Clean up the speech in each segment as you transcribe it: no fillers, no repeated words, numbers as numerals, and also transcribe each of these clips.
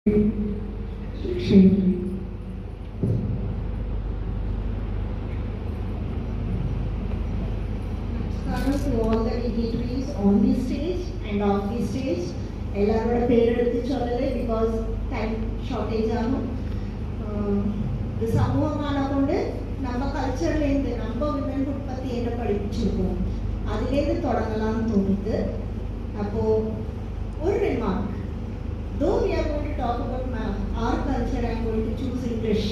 To all the dignitaries on the stage and off the stage, எல்லாரோட பேர் எடுத்து சொல்லலை because time shortage ஆகும். இது சமூகமான கொண்டு நம்ம கல்ச்சர்லேருந்து நம்ம விமன்ஹுட் பற்றி என்ன படிச்சிருக்கோம் அதுலேருந்து தொடங்கலாம்னு தோணுது. அப்போ ஒரு remark. Though we are going to talk about our culture, I am going to choose English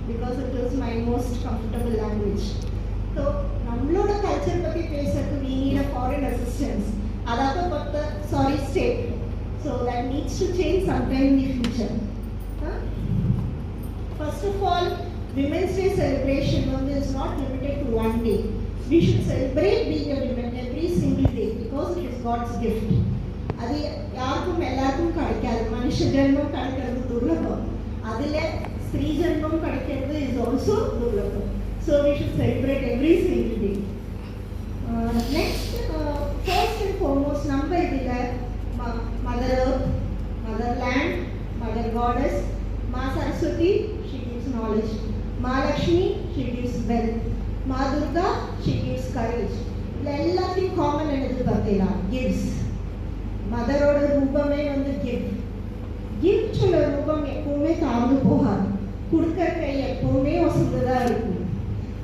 because it is my most comfortable language. So, நம்மளோட கல்ச்சர் பற்றி பேசுறதுக்கு we need a foreign assistance. அதாவது sorry state. So that needs to change sometime in the future. First of all, Women's Day celebration is not limited to one day. We should celebrate being a woman every single day because it is God's gift. அது யாருக்கும் எல்லாருக்கும் கிடைக்காது. மனுஷ ஜென்மம் கிடைக்கிறது துர்லபம். அதில் ஸ்திரீ ஜென்மம் கிடைக்கிறது is also துர்லபம். So we should celebrate every single day. Next, first and foremost, number இதில் Mother Earth, Motherland, Mother Goddess, Ma Saraswati, she gives knowledge. Ma Lakshmi, she gives wealth. Ma Durga, she gives courage. எல்லாத்தையும் common என்னது பார்த்தீங்களா? Gives. மதரோட ரூபமே gift. கிஃப்ட்ல ரூபம் எப்பவுமே தாழ்ந்து போகாது. கொடுக்கிற கை எப்பவுமே வசந்ததா இருக்கும்.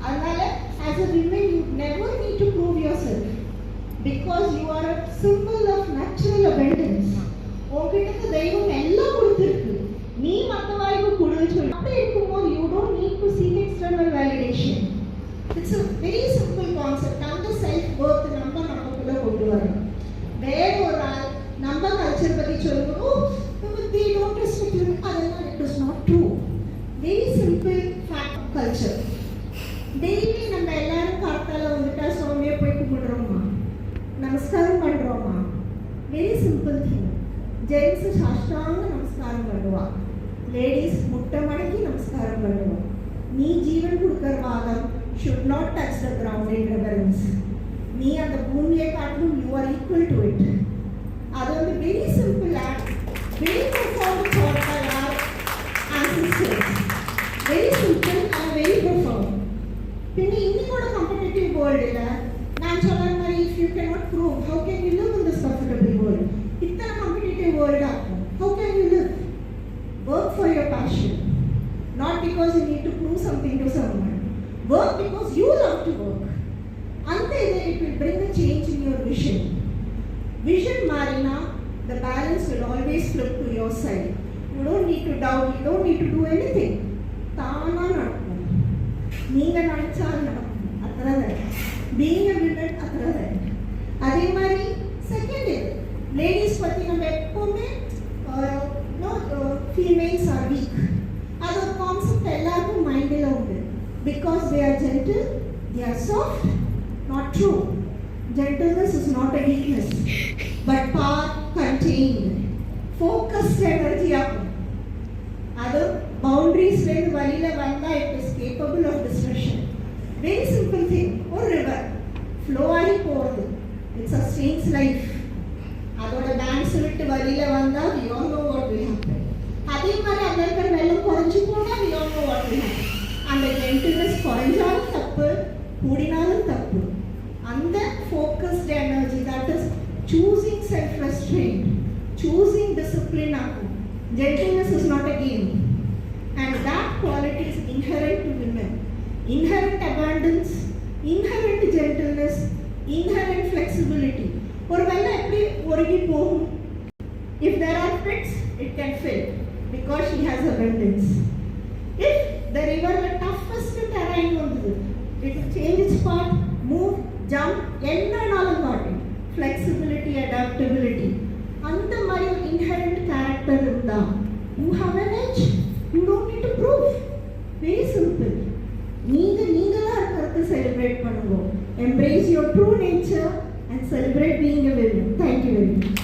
அதனால as a woman you never need to prove yourself because you are a symbol of natural abundance. உன்கிட்ட தெய்வம் எல்லாம் கொடுத்திருக்கு. நீ மத்தவாய்க்கு கொடுன்னு சொல்லி அப்படி இருக்கும்போது you don't need to seek external validation. It's a very simple concept. அந்த self worth நமக்குள்ள கொண்டு வரணும். வேற ஒரு ஆள் நம்ம கல்ச்சர் பத்தி சொல்லுவோம் they don't respect you. அதெல்லாம் it is not true. Very simple fact of culture. Daily நம்ம எல்லாரும் காத்தால வந்துட்டா சோமியை போய் கும்பிடுறோமா, நமஸ்காரம் பண்றோமா? Very simple thing. ஜென்ஸ் சாஷ்டாங்க நமஸ்காரம் பண்ணுவா, லேடிஸ் முட்டை மடக்கி நமஸ்காரம் பண்ணுவா. நீ ஜீவன் கொடுக்கிற வாதம் should not touch the ground in reverence. நீ அந்த பூமியை காட்டிலும் you are equal to it. அது very simple act, very profound thought by our ancestors. Very simple and very profound. பின்ன இன்னையோட காம்படிட்டிவ் வேர்ல்டுல நான் சொல்ற மாதிரி if you cannot prove how can you live in this comfortable world? இத்தனை competitive வேர்ல்டா how can you live? Work for your passion, not because you need to prove something to someone. Work because you love to work. And then it will bring a change in your vision. Vision marina, the balance will always flip to your side. You don't need to doubt, you don't need to do anything. தானா நடக்கும். நீங்க நினைச்சால் நடக்கும். அத்தனை being a woman அத்தனை. அதே மாதிரி second இது ladies பத்தி நம்ம எப்பவுமே ஃபீமேல்ஸ் ஆர் வீக். அது ஒரு கான்செப்ட் எல்லாருக்கும் மைண்டில் உண்டு. Because they are gentle, they are soft. Not true. Gentleness is not a weakness, but power contained. Focused energy ஆகும். அது பவுண்டரிஸ்லேருந்து வழியில் வந்தால் it is capable of discussion. Very simple thing. ஒரு ரிவர் ஃப்ளோ ஆகி போகிறது, இட் சஸ்டெயின்ஸ் லைஃப். அதோட banks விட்டு வழியில் வந்தால் we all know what will happen. அதே மாதிரி அங்கே இருக்கிற வெள்ளம் குறைஞ்சி போனால் we all know what will happen. அந்த ஜென்டில்னஸ் குறைஞ்சாலும் தப்பு, கூடினாலும் தப்பு. அந்த focused energy, that is choosing self restraint, choosing discipline ஆகும். Gentleness is not a game, and that quality is inherent to women. Inherent abundance, inherent gentleness, inherent flexibility. ஒரு வெள்ளம் எப்படி ஒருங்கி போகும்? If there are pits, it can fill because she has abundance. If the river, the toughest terrain வந்தது, it will change its path, move, jump, என்னன்னாலும் காட்டும். Flexibility, adaptability. அந்த மாதிரி ஒரு இன்ஹெரண்ட் கேரக்டர் இருந்தா you have an edge. You don't need to prove. Very simple. நீங்களா இருக்கிறத celebrate பண்ணுங்க. Embrace your true nature and celebrate being a woman. Thank you very much.